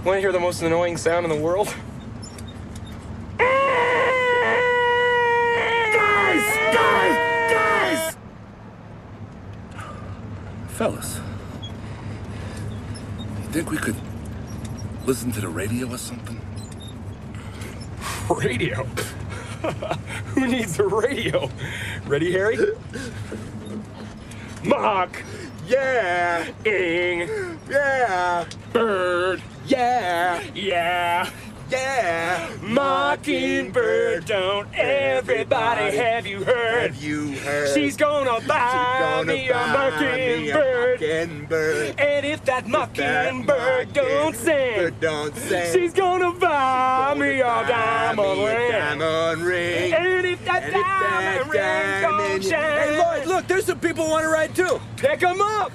Want to hear the most annoying sound in the world? Guys! Fellas, you think we could listen to the radio or something? Radio? Who needs a radio? Ready, Harry? Mock. Yeah! Ing. Yeah! Bird. Yeah! Yeah. Yeah! Mockingbird, don't everybody have you heard? Have you heard? She's gonna buy me a mockingbird. Mockingbird. And if that mockingbird don't sing, she's gonna buy me a diamond ring. Diamond ring. And if that diamond ring don't shine, Hey, Lloyd, look, there's some people want to ride too. pick 'em up.